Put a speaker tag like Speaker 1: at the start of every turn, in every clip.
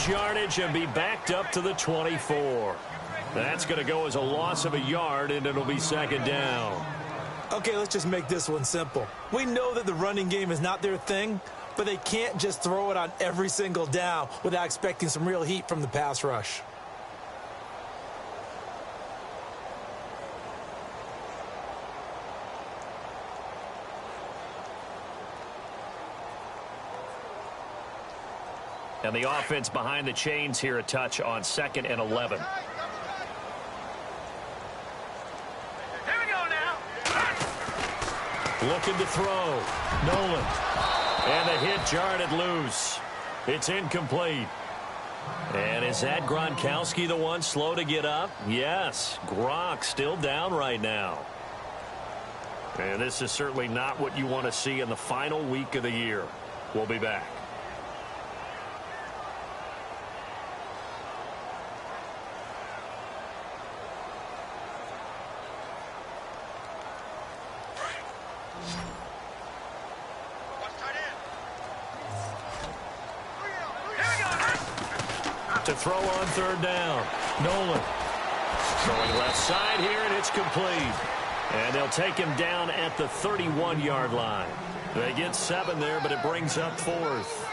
Speaker 1: lose yardage and be backed up to the 24. That's going to go as a loss of a yard, and it'll be second down.
Speaker 2: Okay, let's just make this one simple. We know that the running game is not their thing, but they can't just throw it on every single down without expecting some real heat from the pass rush.
Speaker 1: And the offense behind the chains here a touch on 2nd and 11. Looking to throw. Nolan. And the hit jarred loose. It's incomplete. And is that Gronkowski the one slow to get up? Yes. Gronk still down right now. And this is certainly not what you want to see in the final week of the year. We'll be back. To throw on 3rd down. Nolan. Throwing left side here, and it's complete. And they'll take him down at the 31-yard line. They get 7 there, but it brings up 4th.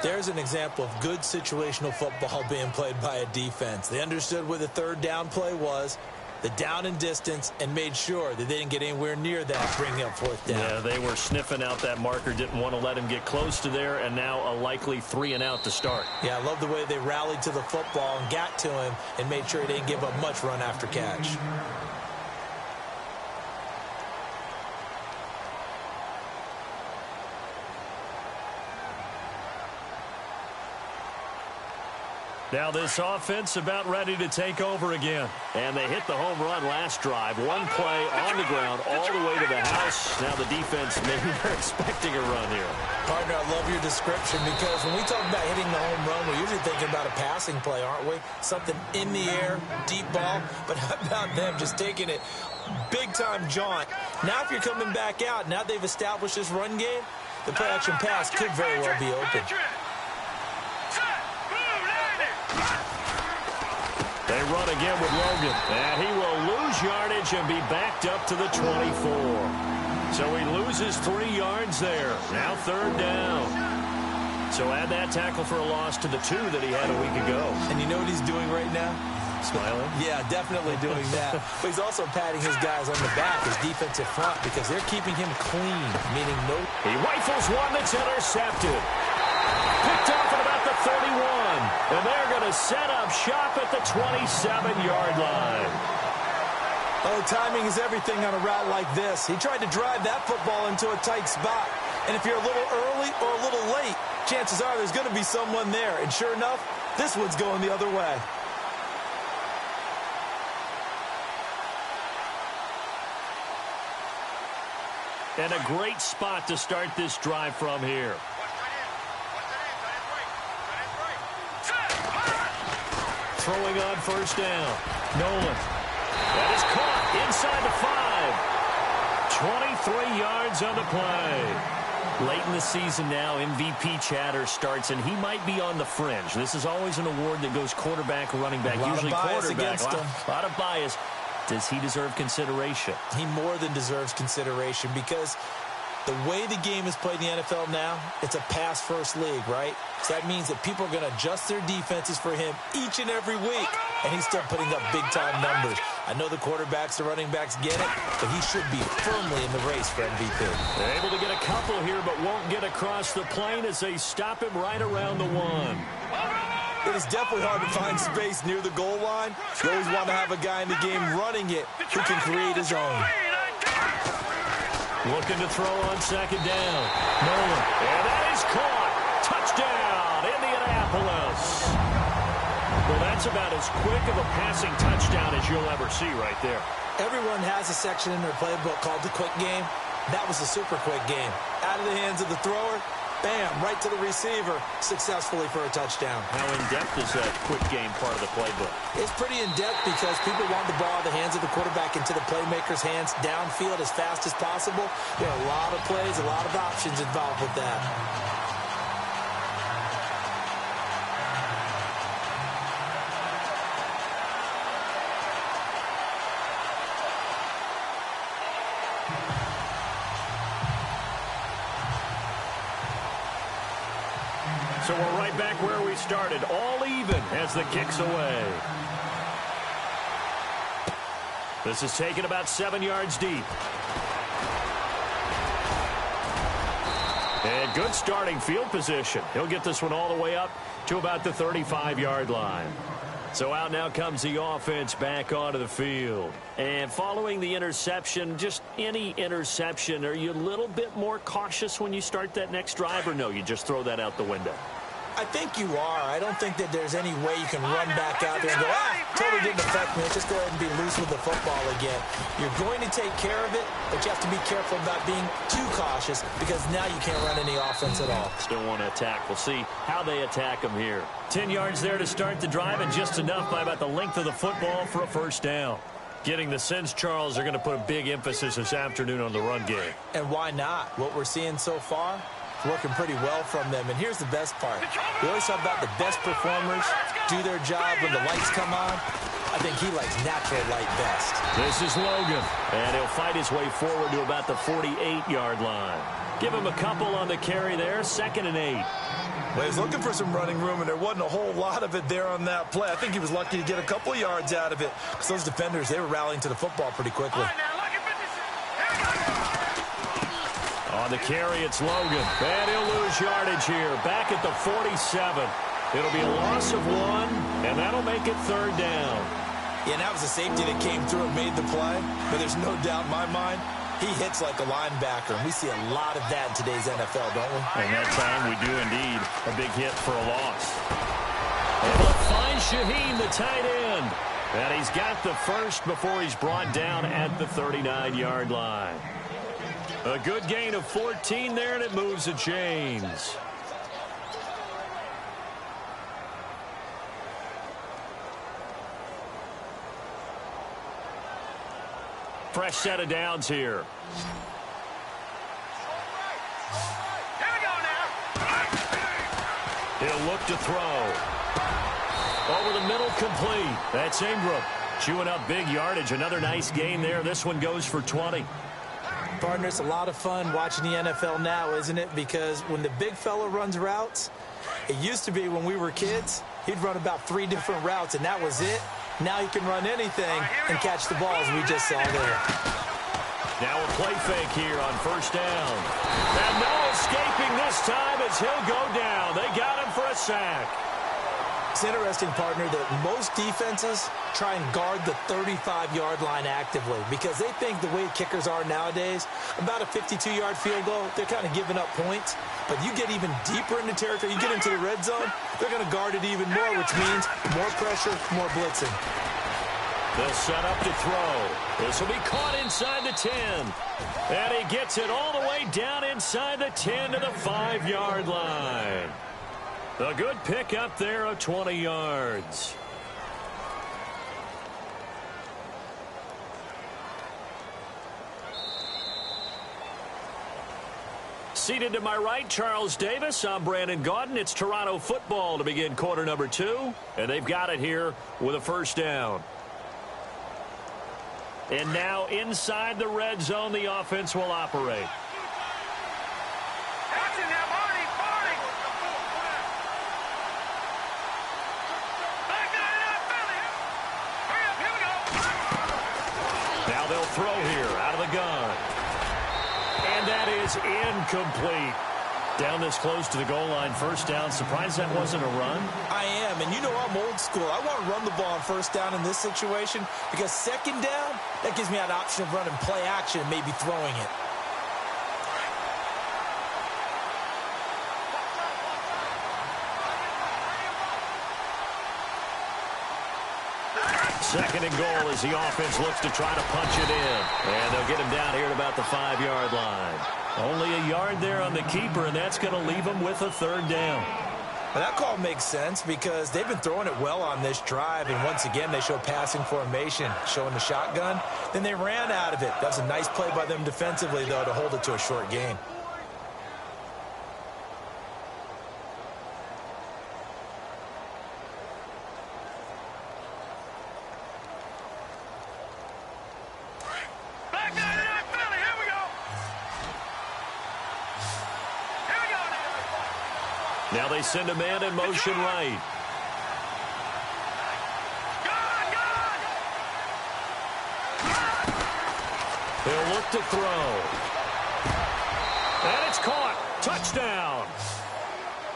Speaker 2: There's an example of good situational football being played by a defense. They understood where the 3rd down play was, the down and distance, and made sure that they didn't get anywhere near that, bringing up 4th down.
Speaker 1: Yeah, they were sniffing out that marker, didn't want to let him get close to there, and now a likely 3 and out to start.
Speaker 2: Yeah, I love the way they rallied to the football and got to him and made sure he didn't give up much run after catch.
Speaker 1: Now this offense about ready to take over again. And they hit the home run last drive. One play on the ground all the way to the house. Now the defense, maybe they're expecting a run here.
Speaker 2: Partner, I love your description because when we talk about hitting the home run, we're usually thinking about a passing play, aren't we? Something in the air, deep ball. But how about them just taking it big-time jaunt? Now if you're coming back out, now they've established this run game, the play-action pass could very well be open.
Speaker 1: They run again with Logan. And he will lose yardage and be backed up to the 24. So he loses 3 yards there. Now 3rd down. So add that tackle for a loss to the 2 that he had a week ago.
Speaker 2: And you know what he's doing right now?
Speaker 1: Smiling?
Speaker 2: Yeah, definitely doing that. But he's also patting his guys on the back, his defensive front, because they're keeping him clean, meaning no...
Speaker 1: He rifles one that's intercepted. Picked off at about the 31. And they're going to set up shop at the 27-yard line.
Speaker 2: Oh, timing is everything on a route like this. He tried to drive that football into a tight spot. And if you're a little early or a little late, chances are there's going to be someone there. And sure enough, this one's going the other way.
Speaker 1: And a great spot to start this drive from here. Throwing on 1st down. Nolan. That is caught inside the 5. 23 yards on the play. Late in the season now, MVP chatter starts, and he might be on the fringe. This is always an award that goes quarterback or running back. Usually quarterback. A lot of bias. Does he deserve consideration?
Speaker 2: He more than deserves consideration because the way the game is played in the NFL now, it's a pass-first league, right? So that means that people are going to adjust their defenses for him each and every week, and he's still putting up big-time numbers. I know the quarterbacks, the running backs get it, but he should be firmly in the race for MVP.
Speaker 1: They're able to get a couple here, but won't get across the plane as they stop him right around the 1.
Speaker 2: It is definitely hard to find space near the goal line. You always want to have a guy in the game running it who can create his own.
Speaker 1: Looking to throw on 2nd down. Nolan. And that is caught. Touchdown, Indianapolis. Well, that's about as quick of a passing touchdown as you'll ever see right there.
Speaker 2: Everyone has a section in their playbook called the quick game. That was a super quick game. Out of the hands of the thrower, bam, right to the receiver, successfully for a touchdown.
Speaker 1: How in-depth is that quick game part of the playbook?
Speaker 2: It's pretty in-depth because people want the ball out of the hands of the quarterback into the playmaker's hands downfield as fast as possible. There are a lot of plays, a lot of options involved with that.
Speaker 1: So we're right back where we started, all even as the kick's away. This is taken about 7 yards deep. And good starting field position. He'll get this one all the way up to about the 35-yard line. So out now comes the offense back onto the field. And following the interception, just any interception, are you a little bit more cautious when you start that next drive, or no, you just throw that out the window?
Speaker 2: I think you are. I don't think that there's any way you can run back out there and go, totally didn't affect me. Let's just go ahead and be loose with the football again. You're going to take care of it, but you have to be careful about being too cautious because now you can't run any offense at all.
Speaker 1: Still want to attack. We'll see how they attack them here. 10 yards there to start the drive, and just enough by about the length of the football for a first down. Getting the sense, Charles, are going to put a big emphasis this afternoon on the run game.
Speaker 2: And why not? What we're seeing so far, working pretty well from them. And here's the best part. We always talk about the best performers do their job when the lights come on. I think he likes natural light best.
Speaker 1: This is Logan, and he'll fight his way forward to about the 48-yard line. Give him a couple on the carry there, 2nd and 8.
Speaker 2: Well, he was looking for some running room, and there wasn't a whole lot of it there on that play. I think he was lucky to get a couple yards out of it because those defenders, they were rallying to the football pretty quickly.
Speaker 1: On the carry, it's Logan. And he'll lose yardage here. Back at the 47. It'll be a loss of 1, and that'll make it 3rd down.
Speaker 2: Yeah, and that was a safety that came through and made the play. But there's no doubt in my mind, he hits like a linebacker. And we see a lot of that in today's NFL, don't we?
Speaker 1: And that time we do indeed. A big hit for a loss. Able to find Shaheen, the tight end. And he's got the first before he's brought down at the 39-yard line. A good gain of 14 there, and it moves the chains. Fresh set of downs here. He'll look to throw. Over the middle, complete. That's Ingram. Chewing up big yardage. Another nice gain there. This one goes for 20.
Speaker 2: Partner, it's a lot of fun watching the NFL now, isn't it? Because when the big fella runs routes, it used to be when we were kids, he'd run about 3 different routes, and that was it. Now he can run anything and catch the balls we just saw there.
Speaker 1: Now a play fake here on first down. And no escaping this time as he'll go down. They got him for a sack.
Speaker 2: It's interesting, partner, that most defenses try and guard the 35-yard line actively because they think the way kickers are nowadays, about a 52-yard field goal, they're kind of giving up points. But you get even deeper into territory, you get into the red zone, they're going to guard it even more, which means more pressure, more blitzing.
Speaker 1: They'll set up to throw. This will be caught inside the 10. And he gets it all the way down inside the 10 to the 5-yard line. A good pick up there of 20 yards. Seated to my right, Charles Davis. I'm Brandon Gaudin. It's Toronto football to begin quarter number 2. And they've got it here with a first down. And now inside the red zone, the offense will operate. Now they'll throw here out of the gun. And that is incomplete. Down this close to the goal line, first down. Surprised that wasn't a run?
Speaker 2: I am, and you know I'm old school. I want to run the ball on first down in this situation because second down, that gives me an option of running play action and maybe throwing it.
Speaker 1: Second and goal as the offense looks to try to punch it in. And they'll get him down here at about the 5-yard line. Only a yard there on the keeper, and that's going to leave him with a third down.
Speaker 2: Well, that call makes sense because they've been throwing it well on this drive, and once again they show passing formation, showing the shotgun. Then they ran out of it. That's a nice play by them defensively, though, to hold it to a short gain.
Speaker 1: Now they send a man in motion right. He'll look to throw. And it's caught. Touchdown.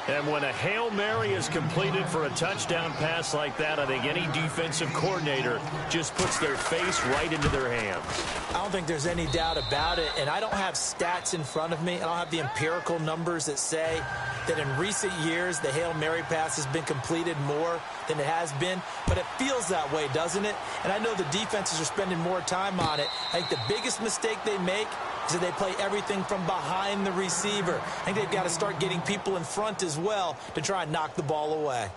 Speaker 1: And when a Hail Mary is completed for a touchdown pass like that, I think any defensive coordinator just puts their face right into their hands.
Speaker 2: I don't think there's any doubt about it, and I don't have stats in front of me. I don't have the empirical numbers that say that in recent years the Hail Mary pass has been completed more than it has been, but it feels that way, doesn't it? And I know the defenses are spending more time on it. I think the biggest mistake they make is that they play everything from behind the receiver. I think they've got to start getting people in front as well to try and knock the ball away.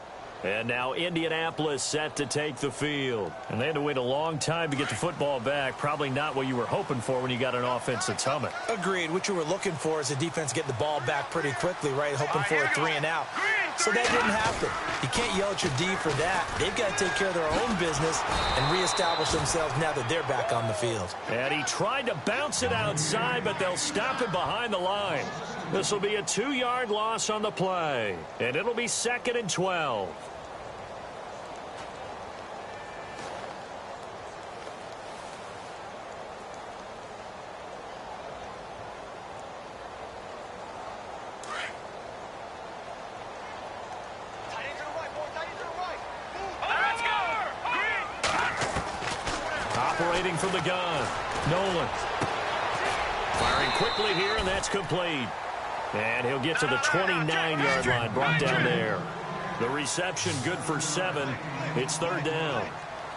Speaker 1: And now Indianapolis set to take the field. And they had to wait a long time to get the football back. Probably not what you were hoping for when you got an offense that's humming.
Speaker 2: Agreed. What you were looking for is the defense getting the ball back pretty quickly, right? Hoping for a 3 and out. So that didn't happen. You can't yell at your D for that. They've got to take care of their own business and reestablish themselves now that they're back on the field.
Speaker 1: And he tried to bounce it outside, but they'll stop him behind the line. This will be a 2-yard loss on the play. And it'll be 2nd and 12. Operating from the gun, Nolan. Firing quickly here, and that's complete. And he'll get to the 29-yard line, brought down there. The reception good for 7. It's 3rd down.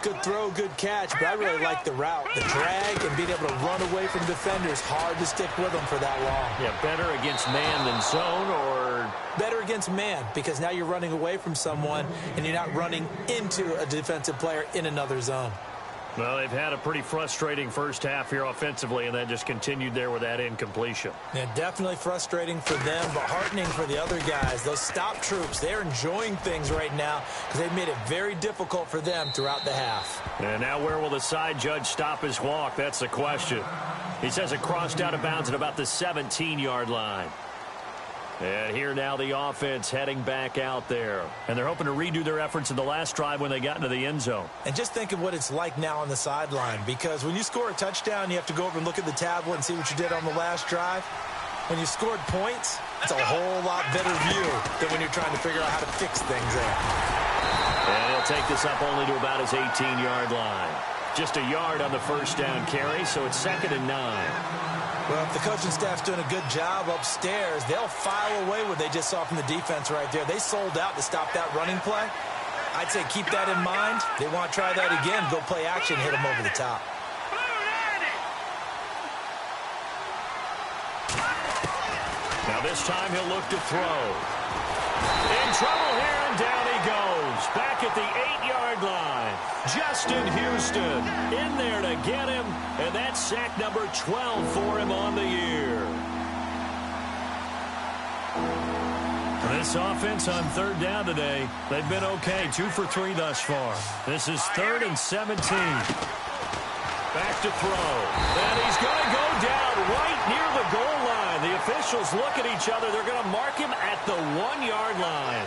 Speaker 2: Good throw, good catch, but I really like the route. The drag and being able to run away from defenders, hard to stick with them for that long.
Speaker 1: Yeah, better against man than zone, or?
Speaker 2: Better against man, because now you're running away from someone and you're not running into a defensive player in another zone.
Speaker 1: Well, they've had a pretty frustrating first half here offensively, and then just continued there with that incompletion.
Speaker 2: Yeah, definitely frustrating for them, but heartening for the other guys. Those stop troops, they're enjoying things right now because they've made it very difficult for them throughout the half.
Speaker 1: And now where will the side judge stop his walk? That's the question. He says it crossed out of bounds at about the 17-yard line. And here now the offense heading back out there. And they're hoping to redo their efforts in the last drive when they got into the end zone.
Speaker 2: And just think of what it's like now on the sideline, because when you score a touchdown, you have to go over and look at the tablet and see what you did on the last drive. When you scored points, it's a whole lot better view than when you're trying to figure out how to fix things there.
Speaker 1: And he'll take this up only to about his 18-yard line. Just a yard on the first down carry, so it's 2nd and 9.
Speaker 2: Well, if the coaching staff's doing a good job upstairs, they'll file away what they just saw from the defense right there. They sold out to stop that running play. I'd say keep that in mind. They want to try that again, go play action, hit them over the top.
Speaker 1: Now this time he'll look to throw. In trouble here, and down he goes. Back at the 8-yard line. Justin Houston in there to get him, and that's sack number 12 for him on the year. This offense on 3rd down today, they've been okay, 2 for 3 thus far. This is 3rd and 17. Back to throw, and he's going to go down right near the goal line. The officials look at each other. They're going to mark him at the 1-yard line.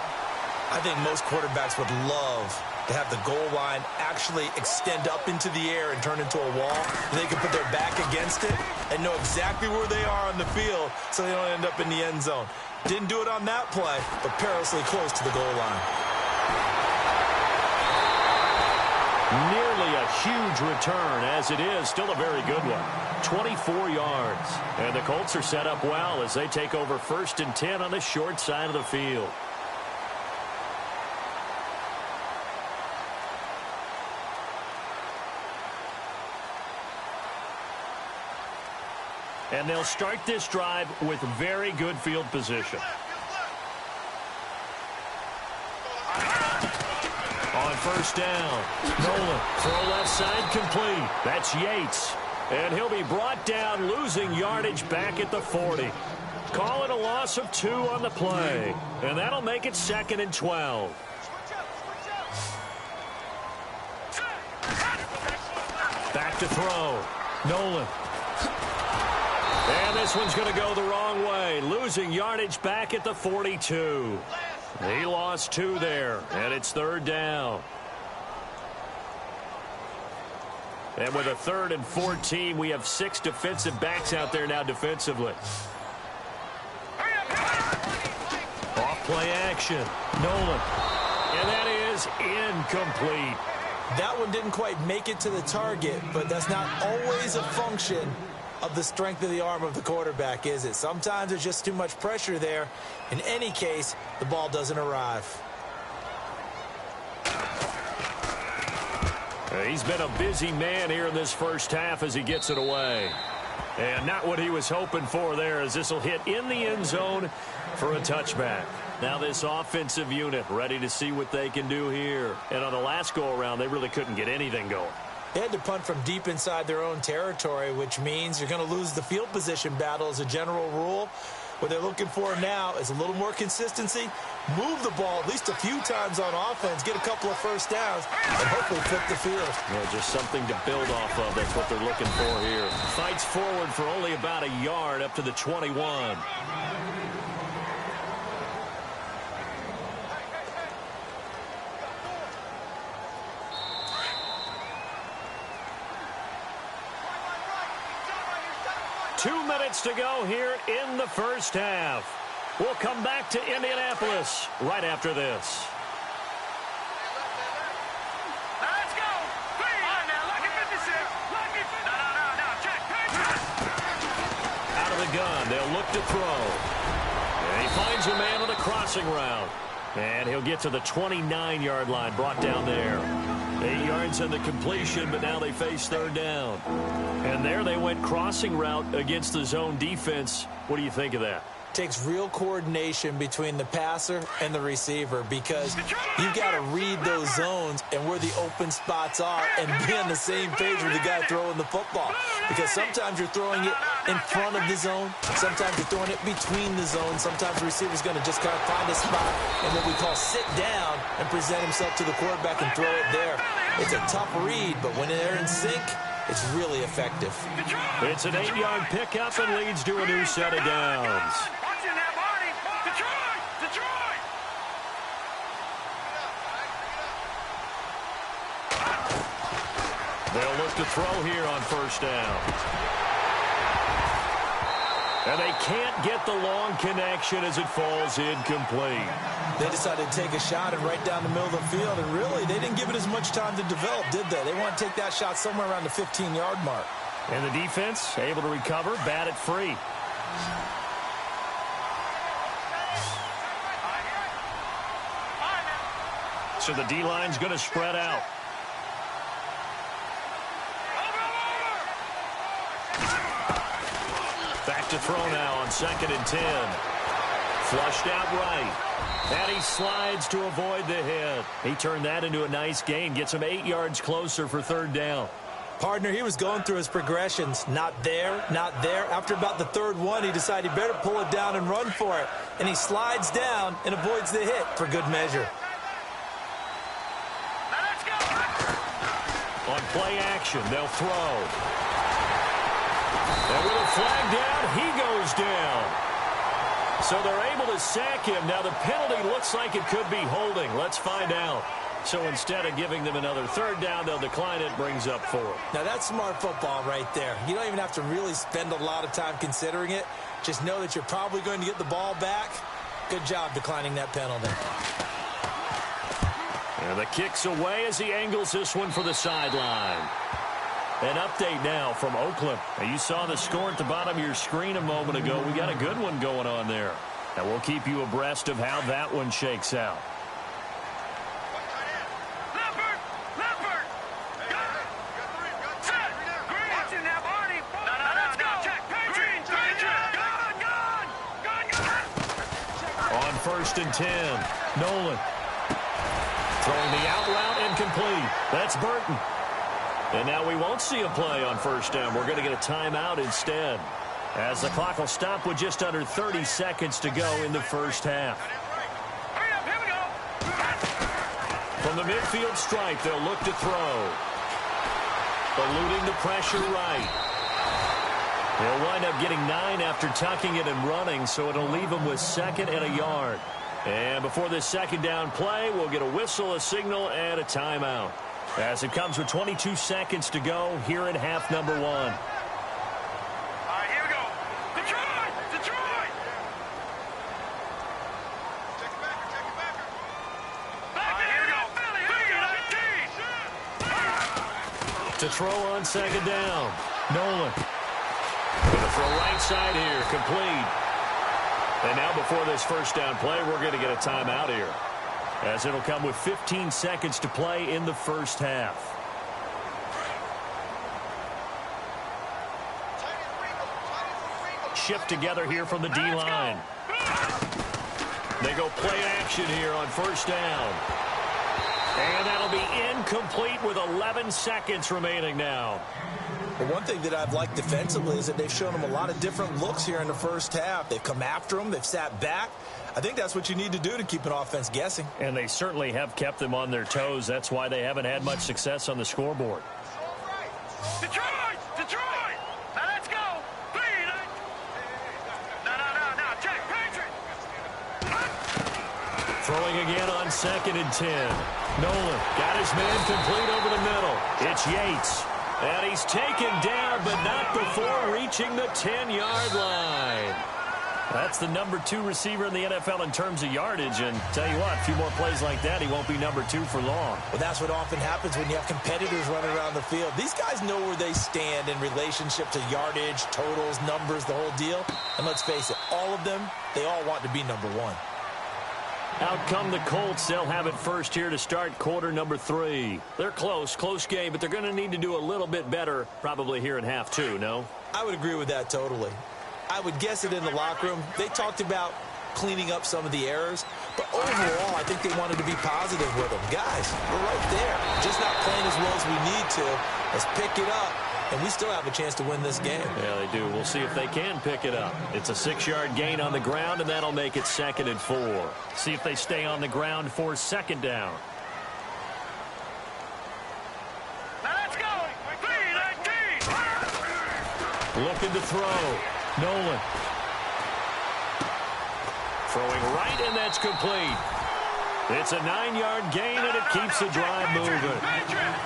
Speaker 2: I think most quarterbacks would love to have the goal line actually extend up into the air and turn into a wall. They can put their back against it and know exactly where they are on the field so they don't end up in the end zone. Didn't do it on that play, but perilously close to the goal line.
Speaker 1: Nearly a huge return, as it is. Still a very good one. 24 yards. And the Colts are set up well as they take over 1st and 10 on the short side of the field. And they'll start this drive with very good field position. On 1st down, Nolan, throw left side complete. That's Yates. And he'll be brought down, losing yardage back at the 40. Call it a loss of 2 on the play. And that'll make it 2nd and 12. Back to throw. Nolan. And this one's going to go the wrong way. Losing yardage back at the 42. He lost 2 there, and it's 3rd down. And with a 3rd and 14, we have 6 defensive backs out there now defensively. Off play action. Nolan. And that is incomplete.
Speaker 2: That one didn't quite make it to the target, but that's not always a function of the strength of the arm of the quarterback, is it? Sometimes there's just too much pressure there. In any case, the ball doesn't arrive.
Speaker 1: He's been a busy man here in this first half as he gets it away. And not what he was hoping for there, as this will hit in the end zone for a touchback. Now this offensive unit ready to see what they can do here. And on the last go-around, they really couldn't get anything going.
Speaker 2: They had to punt from deep inside their own territory, which means you're going to lose the field position battle as a general rule. What they're looking for now is a little more consistency, move the ball at least a few times on offense, get a couple of first downs, and hopefully flip the field.
Speaker 1: Yeah, just something to build off of. That's what they're looking for here. Fights forward for only about a yard up to the 21. To go here in the first half. We'll come back to Indianapolis right after this.
Speaker 3: Let's go.
Speaker 1: Out of the gun, they'll look to throw. And he finds a man on a crossing route. And he'll get to the 29-yard line, brought down there. 8 yards on the completion, but now they face 3rd down. And there they went crossing route against the zone defense. What do you think of that?
Speaker 2: Takes real coordination between the passer and the receiver, because you've got to read those zones and where the open spots are and be on the same page with the guy throwing the football. Because sometimes you're throwing it in front of the zone. Sometimes you're throwing it between the zones. Sometimes the receiver's going to just kind of find a spot and what we call sit down and present himself to the quarterback and throw it there. It's a tough read, but when they're in sync, it's really effective.
Speaker 1: It's an 8-yard pickup and leads to a new set of downs. They'll look to throw here on 1st down. And they can't get the long connection as it falls incomplete.
Speaker 2: They decided to take a shot and right down the middle of the field, and really, they didn't give it as much time to develop, did they? They want to take that shot somewhere around the 15-yard mark.
Speaker 1: And the defense able to recover, bat it free. So the D-line's going to spread out. Back to throw now on 2nd and 10. Flushed out right. And he slides to avoid the hit. He turned that into a nice gain. Gets him 8 yards closer for 3rd down.
Speaker 2: Partner, he was going through his progressions. Not there, not there. After about the 3rd one, he decided he better pull it down and run for it. And he slides down and avoids the hit for good measure.
Speaker 1: On play action, they'll throw. And with a flag down, he goes down. So they're able to sack him. Now the penalty looks like it could be holding. Let's find out. So instead of giving them another 3rd down, they'll decline it, brings up 4.
Speaker 2: Now that's smart football right there. You don't even have to really spend a lot of time considering it. Just know that you're probably going to get the ball back. Good job declining that penalty.
Speaker 1: And the kick's away as he angles this one for the sideline. An update now from Oakland. Now you saw the score at the bottom of your screen a moment ago. We got a good one going on there. And we'll keep you abreast of how that one shakes out. On 1st and 10, Nolan. Throwing the out route incomplete. That's Burton. And now we won't see a play on 1st down. We're going to get a timeout instead, as the clock will stop with just under 30 seconds to go in the first half. From the midfield stripe, they'll look to throw. Eluding the pressure right. He'll wind up getting 9 after tucking it and running, so it'll leave him with 2nd and a yard. And before this 2nd down play, we'll get a whistle, a signal, and a timeout. As it comes with 22 seconds to go here in half number 1.
Speaker 3: All right, here we go. Detroit! Detroit! Check it back. Check it back. All right, here we go.
Speaker 1: To throw on 2nd down. Nolan. Gonna throw right side here. Complete. And now before this 1st down play, we're going to get a timeout here, as it'll come with 15 seconds to play in the 1st half. Shift together here from the D-line. They go play action here on 1st down. And that'll be incomplete with 11 seconds remaining now.
Speaker 2: But one thing that I've liked defensively is that they've shown them a lot of different looks here in the 1st half. They've come after them. They've sat back. I think that's what you need to do to keep an offense guessing.
Speaker 1: And they certainly have kept them on their toes. That's why they haven't had much success on the scoreboard.
Speaker 3: Detroit! Detroit! Now let's go! Please! No. Check, Patriot!
Speaker 1: Throwing again on 2nd and 10. Nolan got his man complete over the middle. It's Yates. And he's taken down, but not before reaching the 10-yard line. That's the number 2 receiver in the NFL in terms of yardage. And tell you what, a few more plays like that, he won't be number 2 for long.
Speaker 2: Well, that's what often happens when you have competitors running around the field. These guys know where they stand in relationship to yardage, totals, numbers, the whole deal. And let's face it, all of them, they all want to be number 1.
Speaker 1: Out come the Colts. They'll have it first here to start quarter number 3. They're close game, but they're going to need to do a little bit better probably here in half 2, no?
Speaker 2: I would agree with that totally. I would guess it in the locker room. They talked about cleaning up some of the errors, but overall, I think they wanted to be positive with them. Guys, we're right there. Just not playing as well as we need to. Let's pick it up, and we still have a chance to win this game.
Speaker 1: Yeah, they do. We'll see if they can pick it up. It's a 6-yard gain on the ground, and that'll make it 2nd and 4. See if they stay on the ground for 2nd down.
Speaker 3: Let's go!
Speaker 1: Looking to throw. Nolan. Throwing right, and that's complete. It's a 9-yard gain, and it keeps the drive moving.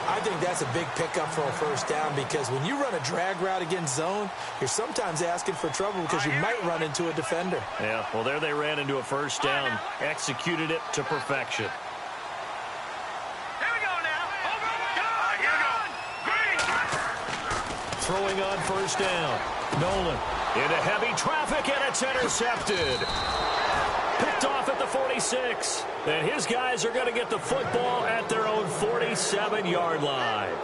Speaker 2: I think that's a big pickup for a 1st down, because when you run a drag route against zone, you're sometimes asking for trouble because you might run into a defender.
Speaker 1: Yeah, well, there they ran into a 1st down, executed it to perfection.
Speaker 3: Here we go now. Here we go.
Speaker 1: Throwing on 1st down. Nolan into heavy traffic, and it's intercepted. Picked off at the 46. And his guys are going to get the football at their own 47-yard line.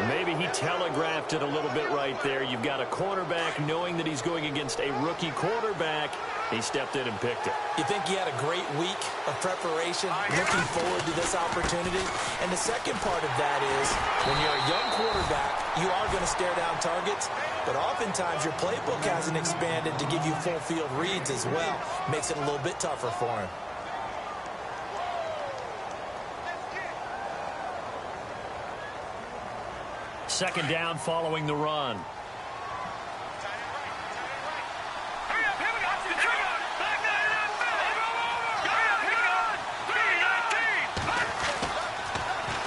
Speaker 1: Maybe he telegraphed it a little bit right there. You've got a cornerback knowing that he's going against a rookie quarterback. He stepped in and picked it.
Speaker 2: You think he had a great week of preparation, looking forward to this opportunity? And the second part of that is, when you're a young quarterback, you are going to stare down targets, but oftentimes your playbook hasn't expanded to give you full field reads as well. Makes it a little bit tougher for him.
Speaker 1: Second down following the run.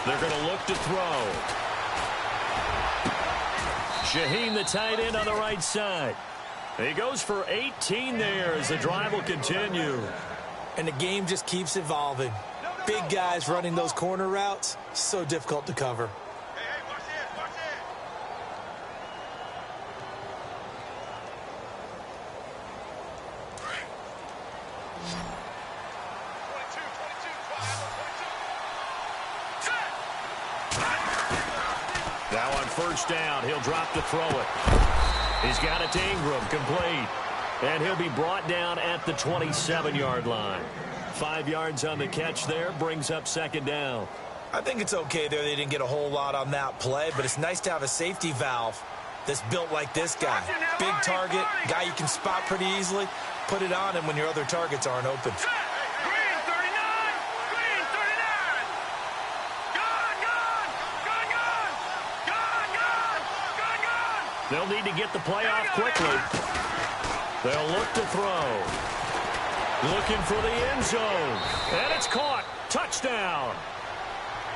Speaker 1: They're going to look to throw. Shaheen, the tight end, on the right side. He goes for 18 there as the drive will continue.
Speaker 2: And the game just keeps evolving. Big guys running those corner routes, so difficult to cover.
Speaker 1: Now on first down, he'll drop to throw it. He's got it to Ingram, complete. And he'll be brought down at the 27-yard line. 5 yards on the catch there, brings up second down.
Speaker 2: I think it's okay there. They didn't get a whole lot on that play, but it's nice to have a safety valve that's built like this guy. Big target, guy you can spot pretty easily. Put it on him when your other targets aren't open.
Speaker 1: They'll need to get the play off quickly. They'll look to throw. Looking for the end zone. And it's caught. Touchdown.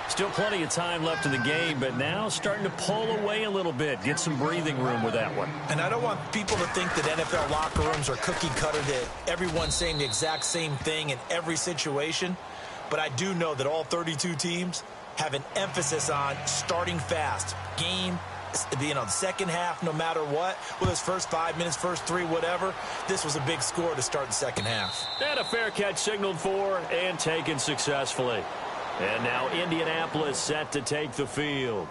Speaker 1: Still plenty of time left in the game, but now starting to pull away a little bit. Get some breathing room with that one.
Speaker 2: And I don't want people to think that NFL locker rooms are cookie cutter, that everyone's saying the exact same thing in every situation. But I do know that all 32 teams have an emphasis on starting fast. Game, the second half, no matter what, with his first 5 minutes, first 3, whatever, this was a big score to start the second half.
Speaker 1: And a fair catch signaled for and taken successfully. And now Indianapolis set to take the field.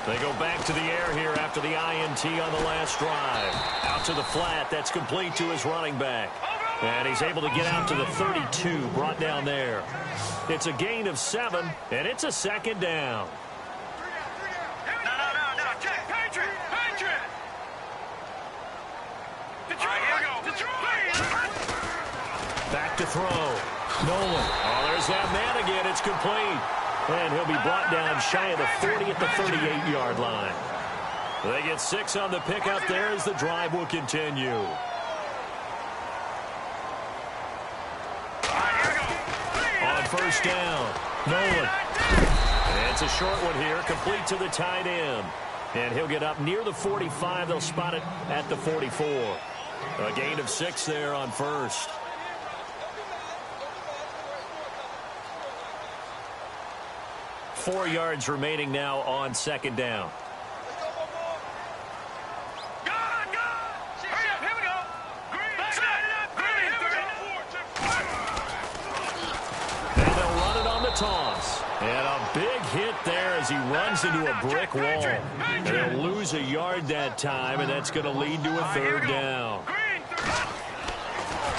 Speaker 1: They go back to the air here after the INT on the last drive. Out to the flat. That's complete to his running back. And he's able to get out to the 32, brought down there. It's a gain of 7, and it's a second down. Back to throw. Nolan. Oh, there's that man again. It's complete. And he'll be brought down shy of the 40 at the 38-yard line. They get 6 on the pickup there as the drive will continue. On first down, Nolan. And it's a short one here, complete to the tight end. And he'll get up near the 45. They'll spot it at the 44. A gain of 6 there on first. Four yards remaining now on second down. And they'll run it on the toss. And a big hit there as he runs into a brick wall. And they'll lose a yard that time, and that's going to lead to a third down.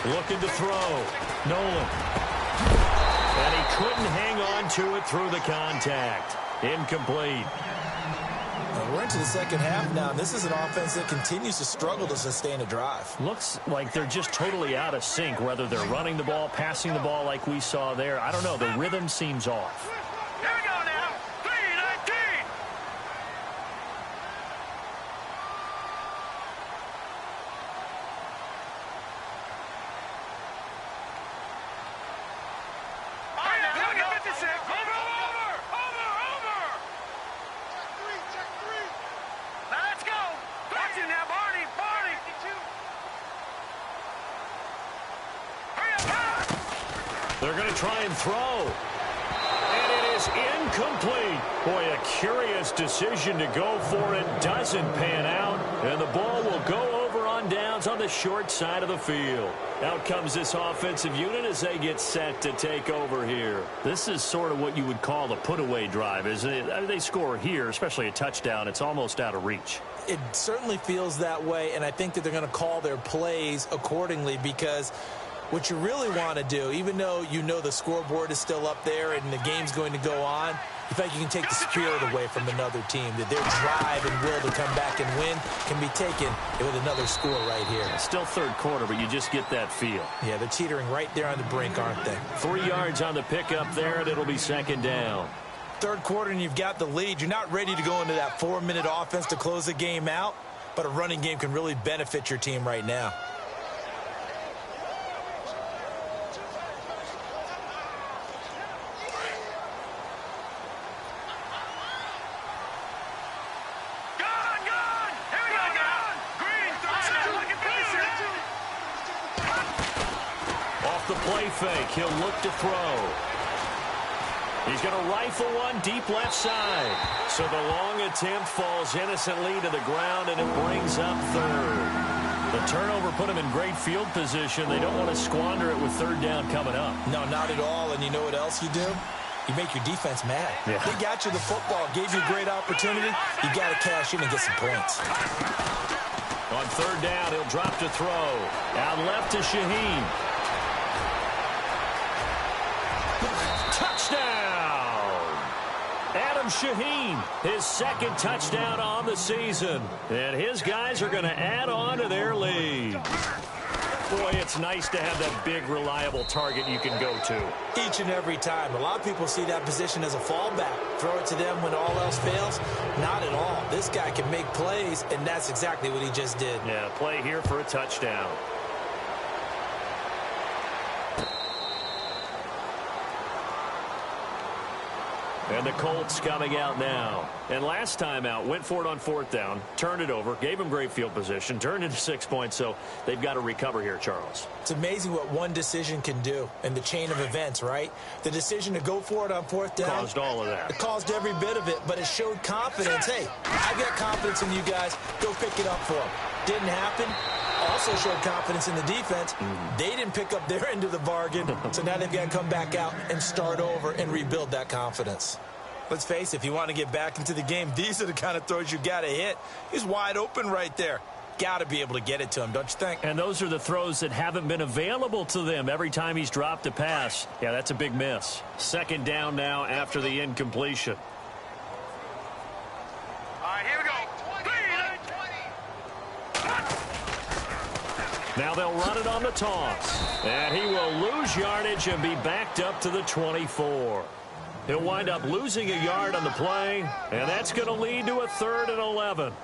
Speaker 1: Looking to throw. Nolan. And he couldn't hang on to it through the contact. Incomplete.
Speaker 2: We're into the second half now. This is an offense that continues to struggle to sustain a drive.
Speaker 1: Looks like they're just totally out of sync, whether they're running the ball, passing the ball like we saw there. I don't know. The rhythm seems off.
Speaker 3: Here we go now. 3-19. Let's go. That's it now, Barney. Barney.
Speaker 1: They're going to try and throw. And it is incomplete. Boy, a curious decision to go for it. Doesn't pan out. And the ball will go over on downs on the short side of the field. Out comes this offensive unit as they get set to take over here. This is sort of what you would call the put-away drive, isn't it? I mean, they score here, especially a touchdown. It's almost out of reach.
Speaker 2: It certainly feels that way, and I think that they're going to call their plays accordingly, because what you really want to do, even though you know the scoreboard is still up there and the game's going to go on, you think you can take the spirit away from another team, that their drive and will to come back and win can be taken with another score right here.
Speaker 1: Still third quarter, but you just get that feel.
Speaker 2: Yeah, they're teetering right there on the brink, aren't they?
Speaker 1: 3 yards on the pickup there, and it'll be second down.
Speaker 2: Third quarter, and you've got the lead. You're not ready to go into that 4-minute offense to close the game out, but a running game can really benefit your team right now.
Speaker 1: Fake. He'll look to throw. He's going to rifle one deep left side. So the long attempt falls innocently to the ground, and it brings up third. The turnover put him in great field position. They don't want to squander it with third down coming up.
Speaker 2: No, not at all. And you know what else you do? You make your defense mad.
Speaker 1: Yeah.
Speaker 2: They got you the football, gave you a great opportunity. You got to cash in and get some points.
Speaker 1: On third down, he'll drop to throw. Out left to Shaheen. Touchdown! Adam Shaheen, his second touchdown on the season. And his guys are going to add on to their lead. Boy, it's nice to have that big, reliable target you can go to.
Speaker 2: Each and every time. A lot of people see that position as a fallback. Throw it to them when all else fails. Not at all. This guy can make plays, and that's exactly what he just did.
Speaker 1: Yeah, play here for a touchdown. And the Colts coming out now. And last time out, went for it on fourth down, turned it over, gave him great field position, turned into 6 points, so they've got to recover here, Charles.
Speaker 2: It's amazing what one decision can do in the chain of events, right? The decision to go for it on fourth down.
Speaker 1: Caused all of that.
Speaker 2: It caused every bit of it, but it showed confidence. Hey, I've got confidence in you guys. Go pick it up for them. Didn't happen. Also showed confidence in the defense. They didn't pick up their end of the bargain, so now they've got to come back out and start over and rebuild that confidence. Let's face it, if you want to get back into the game, these are the kind of throws you got to hit. He's wide open right there. Got to be able to get it to him, don't you think?
Speaker 1: And those are the throws that haven't been available to them every time he's dropped a pass. Yeah, that's a big miss. Second down now after the incompletion.
Speaker 3: All right, here we go.
Speaker 1: Now they'll run it on the toss. And he will lose yardage and be backed up to the 24. He'll wind up losing a yard on the play, and that's going to lead to a 3rd and 11.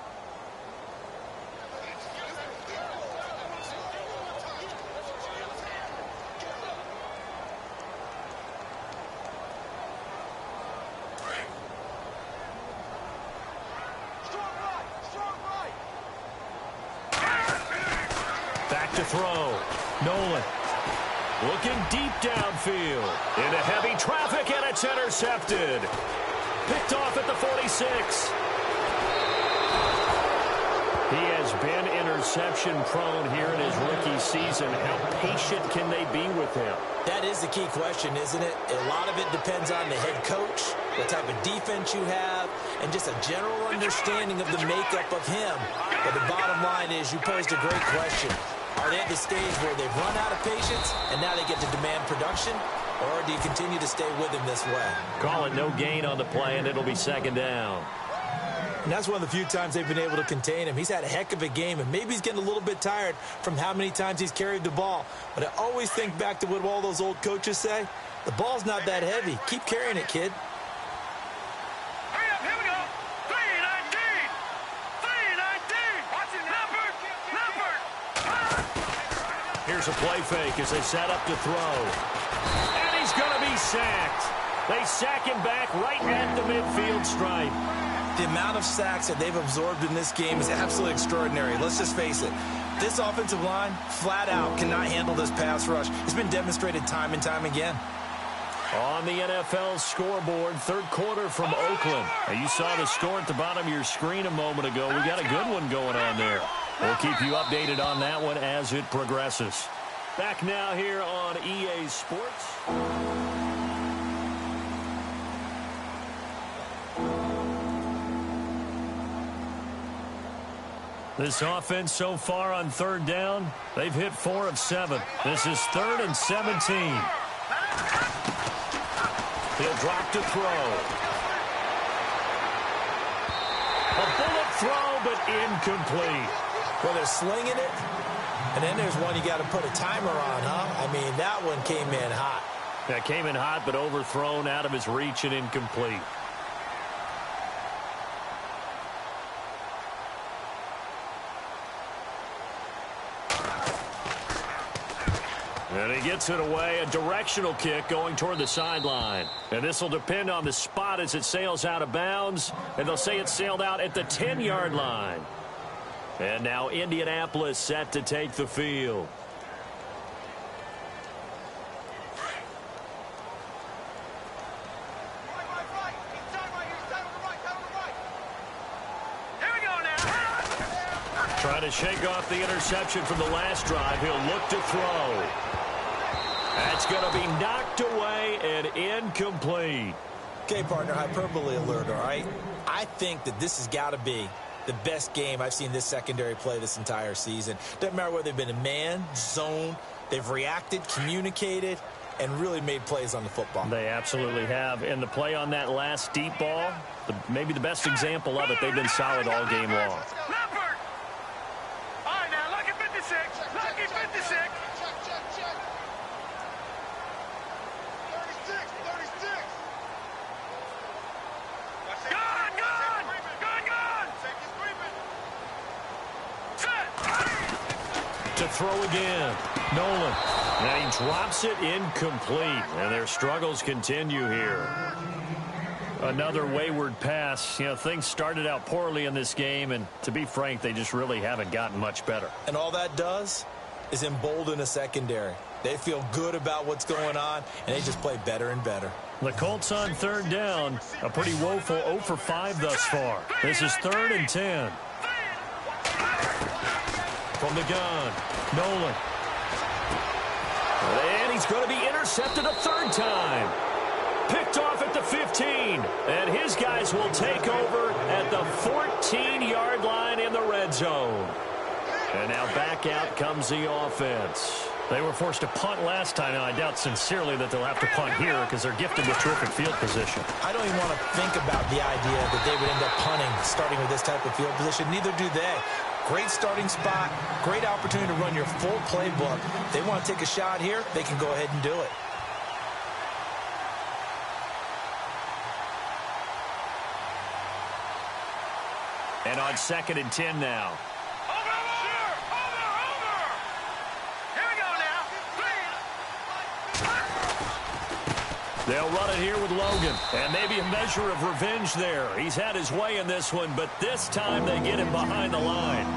Speaker 1: Back to throw. Nolan. Looking deep downfield. Into heavy traffic, and it's intercepted. Picked off at the 46. He has been interception prone here in his rookie season. How patient can they be with him?
Speaker 2: That is the key question, isn't it? A lot of it depends on the head coach, what type of defense you have, and just a general understanding of the makeup of him. But the bottom line is you posed a great question. Are they at the stage where they've run out of patience and now they get to demand production? Or do you continue to stay with him this way?
Speaker 1: Call it no gain on the play, and it'll be second down.
Speaker 2: And that's one of the few times they've been able to contain him. He's had a heck of a game, and maybe he's getting a little bit tired from how many times he's carried the ball. But I always think back to what all those old coaches say. The ball's not that heavy. Keep carrying it, kid.
Speaker 3: Hurry up, here we go. 319. 319. Watch it, Leopard.
Speaker 1: Here's a play fake as they set up to throw. And he's going to be sacked. They sack him back right at the midfield stripe.
Speaker 2: The amount of sacks that they've absorbed in this game is absolutely extraordinary. Let's just face it. This offensive line, flat out, cannot handle this pass rush. It's been demonstrated time and time again.
Speaker 1: On the NFL scoreboard, third quarter from Oakland. Now, you saw the score at the bottom of your screen a moment ago. We got a good one going on there. We'll keep you updated on that one as it progresses. Back now here on EA Sports. This offense so far on third down, they've hit 4 of 7. This is 3rd and 17. He'll drop to throw. A bullet throw, but incomplete.
Speaker 2: Well, they're slinging it, and then there's one you got to put a timer on, huh? I mean, that one came in hot.
Speaker 1: That came in hot, but overthrown out of his reach and incomplete. And he gets it away, a directional kick going toward the sideline. And this will depend on the spot as it sails out of bounds. And they'll say it sailed out at the 10-yard line. And now Indianapolis set to take the field.
Speaker 3: Here we go now.
Speaker 1: Trying to shake off the interception from the last drive. He'll look to throw. That's going to be knocked away and incomplete.
Speaker 2: Okay, partner, hyperbole alert, all right? I think that this has got to be the best game I've seen this secondary play this entire season. Doesn't matter whether they've been in man, zone, they've reacted, communicated. and really made plays on the football.
Speaker 1: They absolutely have. And the play on that last deep ball, maybe the best example of it, they've been solid all game long.
Speaker 3: Leopard! All right, now, lucky 56. Lucky 56. 36. Gone, gone! Gone, gone! Set!
Speaker 1: To throw again. Nolan. And he drops it incomplete. And their struggles continue here. Another wayward pass. You know, things started out poorly in this game, and to be frank, they just really haven't gotten much better.
Speaker 2: And all that does is embolden a secondary. They feel good about what's going on, and they just play better and better.
Speaker 1: The Colts on third down. A pretty woeful 0 for 5 thus far. This is 3rd and 10. From the gun, Nolan. And he's going to be intercepted a 3rd time. Picked off at the 15. And his guys will take over at the 14-yard line in the red zone. And now back out comes the offense. They were forced to punt last time. Now, I doubt sincerely that they'll have to punt here because they're gifted with terrific field position.
Speaker 2: I don't even want to think about the idea that they would end up punting starting with this type of field position. Neither do they. Great starting spot, great opportunity to run your full playbook. If they want to take a shot here, they can go ahead and do it.
Speaker 1: And on 2nd and 10 now. They'll run it here with Logan. And maybe a measure of revenge there. He's had his way in this one, but this time they get him behind the line.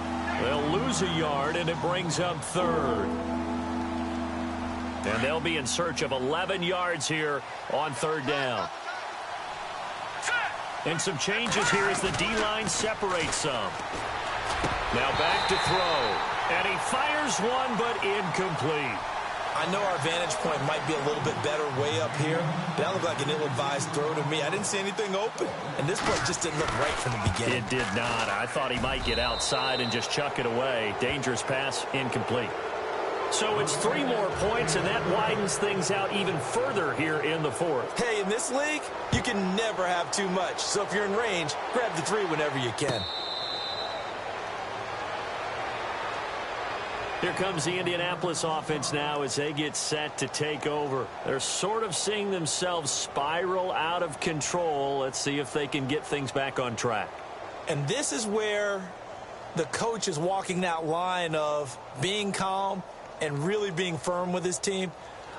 Speaker 1: They'll lose a yard, and it brings up 3rd. And they'll be in search of 11 yards here on 3rd down. And some changes here as the D-line separates some. Now back to throw. And he fires one, but incomplete.
Speaker 2: I know our vantage point might be a little bit better way up here, but that looked like an ill-advised throw to me. I didn't see anything open, and this play just didn't look right from the beginning.
Speaker 1: It did not. I thought he might get outside and just chuck it away. Dangerous pass, incomplete. So it's 3 more points, and that widens things out even further here in the 4th.
Speaker 2: Hey, in this league, you can never have too much. So if you're in range, grab the 3 whenever you can.
Speaker 1: Here comes the Indianapolis offense now as they get set to take over. They're sort of seeing themselves spiral out of control. Let's see if they can get things back on track.
Speaker 2: And this is where the coach is walking that line of being calm and really being firm with his team.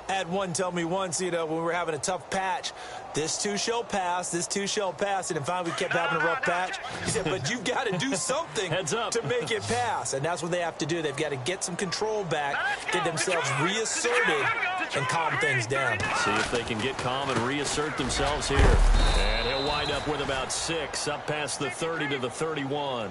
Speaker 2: I had one tell me once, you know, when we were having a tough patch, this too shall pass, this too shall pass. And finally we kept having a rough patch. He said, but you've got to do something to make it pass. And that's what they have to do. They've got to get some control back, get themselves reasserted, and calm things down.
Speaker 1: See if they can get calm and reassert themselves here. And he'll wind up with about 6, up past the 30 to the 31.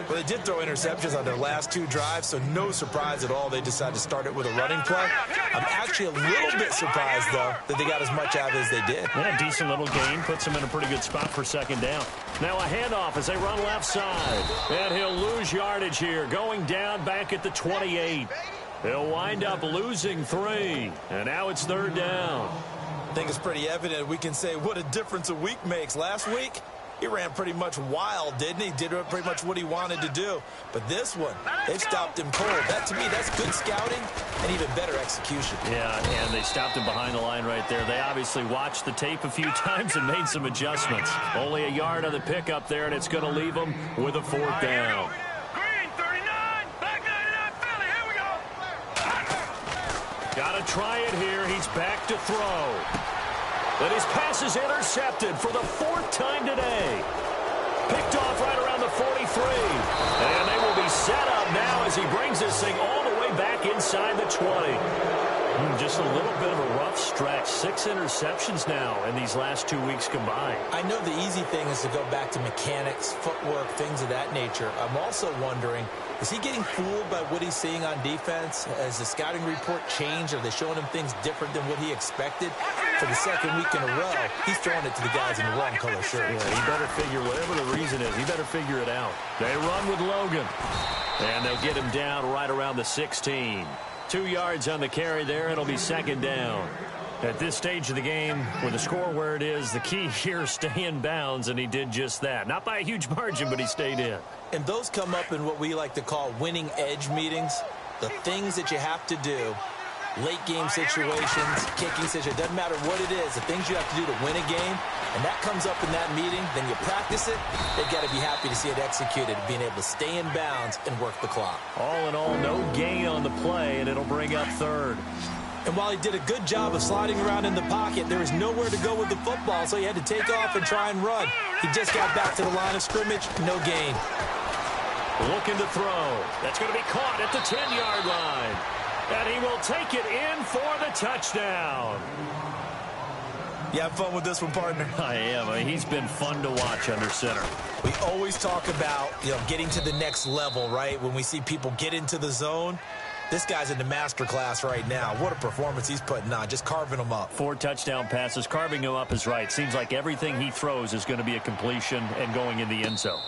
Speaker 2: Well, they did throw interceptions on their last 2 drives, so no surprise at all they decided to start it with a running play. I'm actually a little bit surprised, though, that they got as much out of it as they did.
Speaker 1: Yeah, decent little gain. Puts them in a pretty good spot for 2nd down. Now a handoff as they run left side. And he'll lose yardage here, going down back at the 28. He'll wind up losing 3. And now it's 3rd down.
Speaker 2: I think it's pretty evident we can say what a difference a week makes. Last week, he ran pretty much wild, didn't he? Did pretty much what he wanted to do. But this one, they stopped him cold. That, to me, that's good scouting and even better execution.
Speaker 1: Yeah, and they stopped him behind the line right there. They obviously watched the tape a few times and made some adjustments. Only a yard on the pickup there, and it's going to leave them with a 4th down.
Speaker 3: Green, 39, back 99, Philly, here we go.
Speaker 1: Got to try it here. He's back to throw. But his pass is intercepted for the 4th time today. Picked off right around the 43. And they will be set up now as he brings this thing all the way back inside the 20. Just a little bit of a rough stretch. 6 interceptions now in these last 2 weeks combined.
Speaker 2: I know the easy thing is to go back to mechanics, footwork, things of that nature. I'm also wondering, is he getting fooled by what he's seeing on defense? Has the scouting report changed? Are they showing him things different than what he expected? For the 2nd week in a row, he's throwing it to the guys in the wrong color shirt.
Speaker 1: Yeah, he better figure, whatever the reason is, he better figure it out. They run with Logan. And they'll get him down right around the 16. 2 yards on the carry there. It'll be second down. At this stage of the game, with the score where it is, the key here is stay in bounds, and he did just that. Not by a huge margin, but he stayed in.
Speaker 2: And those come up in what we like to call winning edge meetings. The things that you have to do, late game situations, kicking situations, doesn't matter what it is, the things you have to do to win a game, and that comes up in that meeting, then you practice it, they've got to be happy to see it executed, being able to stay in bounds and work the clock.
Speaker 1: All in all, no gain on the play, and it'll bring up third.
Speaker 2: And while he did a good job of sliding around in the pocket, there was nowhere to go with the football, so he had to take off and try and run. He just got back to the line of scrimmage, no gain.
Speaker 1: Looking to throw. That's going to be caught at the 10-yard line. And he will take it in for the touchdown.
Speaker 2: You have fun with this one, partner?
Speaker 1: I am. I mean, he's been fun to watch under center.
Speaker 2: We always talk about, getting to the next level, right? When we see people get into the zone. This guy's in the master class right now. What a performance he's putting on, just carving them up.
Speaker 1: 4 touchdown passes. Carving him up is right. Seems like everything he throws is going to be a completion and going in the end zone.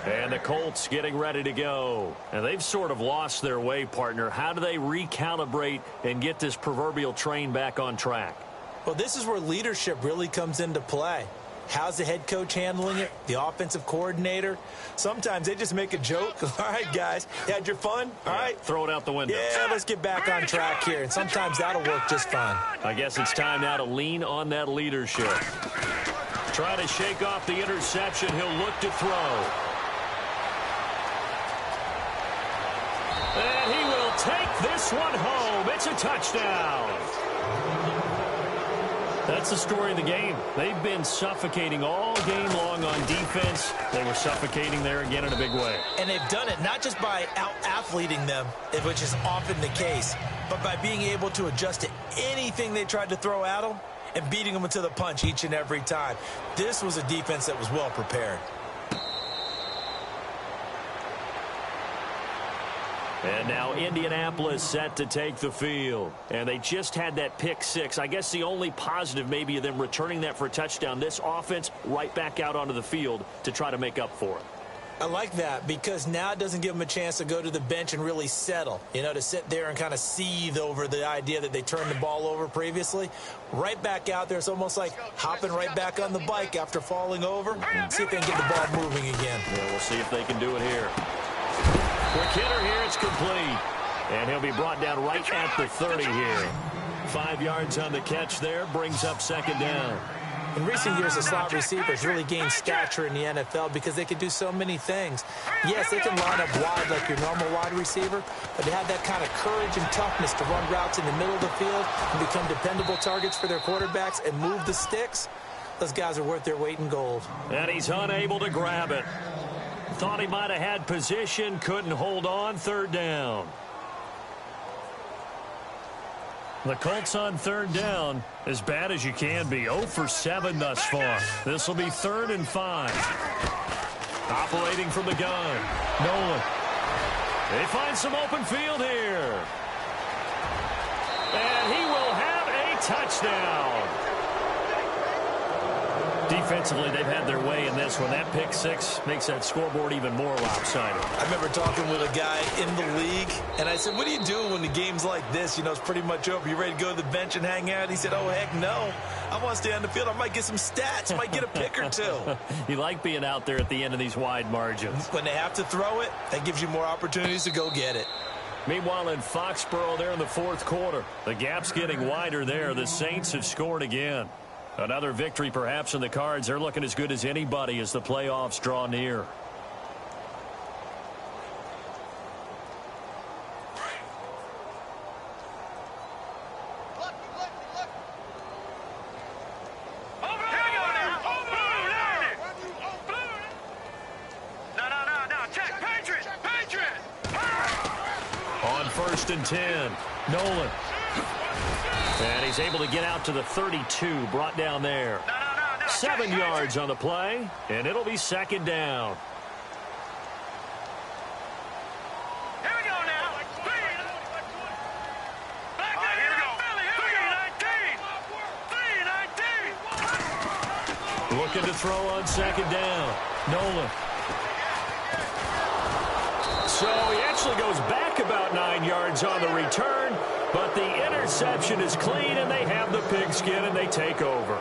Speaker 1: And the Colts getting ready to go. And they've sort of lost their way, partner. How do they recalibrate and get this proverbial train back on track?
Speaker 2: Well, this is where leadership really comes into play. How's the head coach handling it? The offensive coordinator? Sometimes they just make a joke. All right, guys, you had your fun? All right.
Speaker 1: Throw it out the window.
Speaker 2: Yeah, let's get back on track here. And sometimes that'll work just fine.
Speaker 1: I guess it's time now to lean on that leadership. Try to shake off the interception. He'll look to throw. And he will take this one home. It's a touchdown. That's the story of the game. They've been suffocating all game long on defense. They were suffocating there again in a big way.
Speaker 2: And they've done it not just by out-athleting them, which is often the case, but by being able to adjust to anything they tried to throw at them and beating them to the punch each and every time. This was a defense that was well prepared.
Speaker 1: And now Indianapolis set to take the field. And they just had that pick six. I guess the only positive maybe of them returning that for a touchdown. This offense right back out onto the field to try to make up for it.
Speaker 2: I like that because now it doesn't give them a chance to go to the bench and really settle. To sit there and kind of seethe over the idea that they turned the ball over previously. Right back out there. It's almost like hopping right back on the bike after falling over. See if they can get the ball moving again.
Speaker 1: Yeah, we'll see if they can do it here. Quick hitter here, it's complete. And he'll be brought down right at the 30 here. 5 yards on the catch there, brings up second down.
Speaker 2: In recent years, the slot receivers really gained stature in the NFL because they can do so many things. Yes, they can line up wide like your normal wide receiver, but they have that kind of courage and toughness to run routes in the middle of the field and become dependable targets for their quarterbacks and move the sticks. Those guys are worth their weight in gold.
Speaker 1: And he's unable to grab it. Thought he might have had position, couldn't hold on, third down. The Colts on third down, as bad as you can be. 0 for 7 thus far. This will be 3rd and 5. Operating from the gun. Nolan. They find some open field here. And he will have a touchdown. Defensively, they've had their way in this one. That pick six makes that scoreboard even more lopsided.
Speaker 2: I remember talking with a guy in the league, and I said, what do you do when the game's like this? It's pretty much over. You ready to go to the bench and hang out? He said, oh, heck no. I want to stay on the field. I might get some stats. I might get a pick or two.
Speaker 1: You like being out there at the end of these wide margins.
Speaker 2: When they have to throw it, that gives you more opportunities to go get it.
Speaker 1: Meanwhile, in Foxborough there in the 4th quarter, the gap's getting wider there. The Saints have scored again. Another victory perhaps in the cards. They're looking as good as anybody as the playoffs draw near. On 1st and 10, Nolan. And he's able to get out to the 32, brought down there. 7 yards on the play, and it'll be second down.
Speaker 3: Here we go now. Back there, here we go. 3-19.
Speaker 1: Looking to throw on second down. Nolan. So he actually goes back about 9 yards on the return, but the interception is clean, and they have the pigskin, and they take over.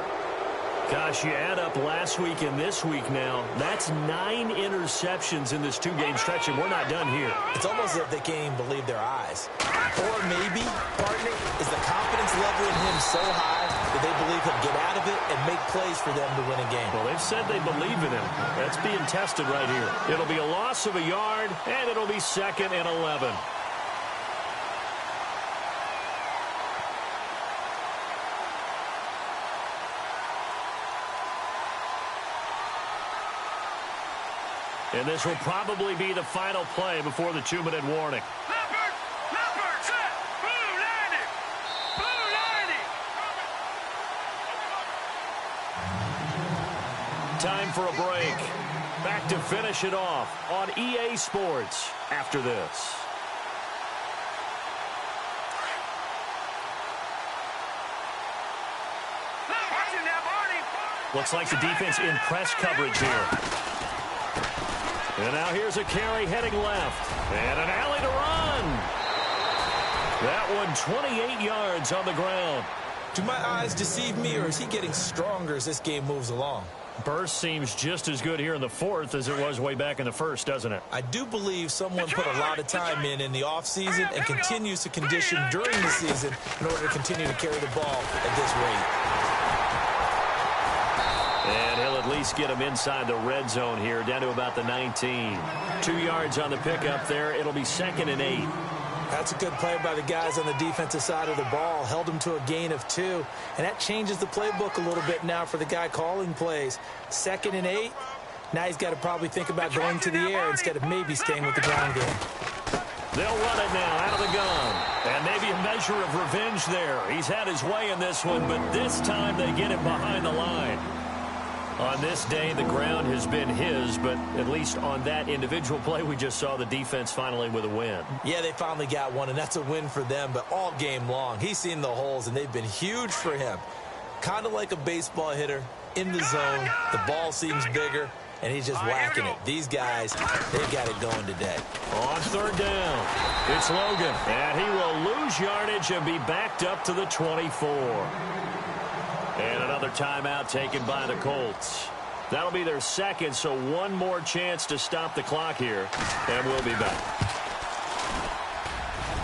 Speaker 1: Gosh, you add up last week and this week now, that's 9 interceptions in this two-game stretch, and we're not done here.
Speaker 2: It's almost as if they can't even believe their eyes. Or maybe, partner, is the confidence level in him so high that they believe he'll get out of it and make plays for them to win a game.
Speaker 1: Well, they've said they believe in him. That's being tested right here. It'll be a loss of a yard, and it'll be 2nd and 11. And this will probably be the final play before the 2-minute warning.
Speaker 3: Leopard, set, blue landing, blue landing.
Speaker 1: Time for a break. Back to finish it off on EA Sports after this. Looks like the defense in press coverage here. And now here's a carry heading left. And an alley to run. That one 28 yards on the ground.
Speaker 2: Do my eyes deceive me, or is he getting stronger as this game moves along?
Speaker 1: Burst seems just as good here in the fourth as it was way back in the first, doesn't it?
Speaker 2: I do believe someone put a lot of time in the offseason and continues to condition during the season in order to continue to carry the ball at this rate.
Speaker 1: And he'll at least get him inside the red zone here, down to about the 19. 2 yards on the pickup there. It'll be 2nd and 8.
Speaker 2: That's a good play by the guys on the defensive side of the ball. Held him to a gain of 2. And that changes the playbook a little bit now for the guy calling plays. 2nd and 8. Now he's got to probably think about going to the air instead of maybe staying with the ground game.
Speaker 1: They'll run it now out of the gun. And maybe a measure of revenge there. He's had his way in this one, but this time they get him behind the line. On this day, the ground has been his, but at least on that individual play, we just saw the defense finally with a win.
Speaker 2: Yeah, they finally got one, and that's a win for them, but all game long, he's seen the holes, and they've been huge for him. Kind of like a baseball hitter in the zone. The ball seems bigger, and he's just whacking it. These guys, they've got it going today.
Speaker 1: On 3rd down, it's Logan, and he will lose yardage and be backed up to the 24. And another timeout taken by the Colts. That'll be their 2nd, so one more chance to stop the clock here, and we'll be back.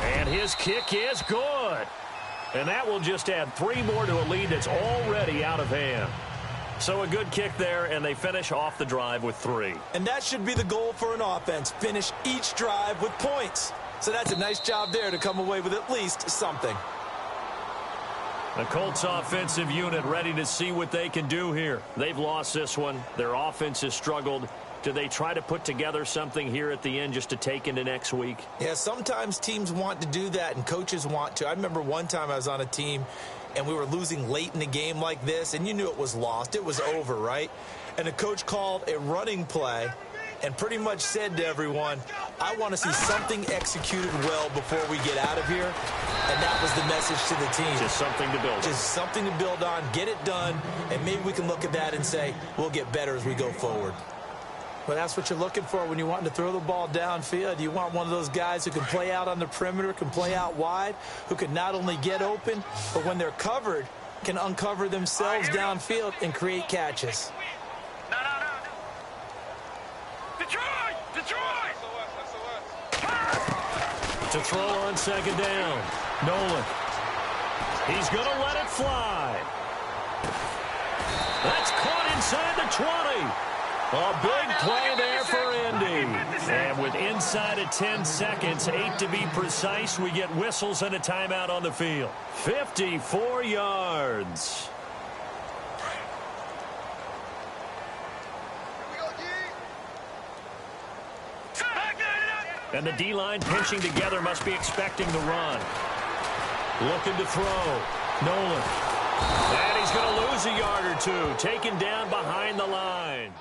Speaker 1: And his kick is good. And that will just add 3 more to a lead that's already out of hand. So a good kick there, and they finish off the drive with 3.
Speaker 2: And that should be the goal for an offense, finish each drive with points. So that's a nice job there to come away with at least something.
Speaker 1: The Colts offensive unit ready to see what they can do here. They've lost this one. Their offense has struggled. Do they try to put together something here at the end just to take into next week?
Speaker 2: Yeah, sometimes teams want to do that and coaches want to. I remember one time I was on a team and we were losing late in the game like this, and you knew it was lost. It was over, right? And the coach called a running play and pretty much said to everyone, I want to see something executed well before we get out of here. And that was the message to the team.
Speaker 1: Just something to build on.
Speaker 2: Just something to build on, get it done, and maybe we can look at that and say, we'll get better as we go forward. Well, that's what you're looking for when you're wanting to throw the ball downfield. You want one of those guys who can play out on the perimeter, can play out wide, who can not only get open, but when they're covered, can uncover themselves downfield and create catches.
Speaker 3: No. Detroit!
Speaker 1: To throw on 2nd down. Nolan. He's going to let it fly. That's caught inside the 20. A big play there for Indy. And with inside of 10 seconds, 8 to be precise, we get whistles and a timeout on the field. 54 yards. And the D-line pinching together must be expecting the run. Looking to throw. Nolan. And he's going to lose a yard or two. Taken down behind the line.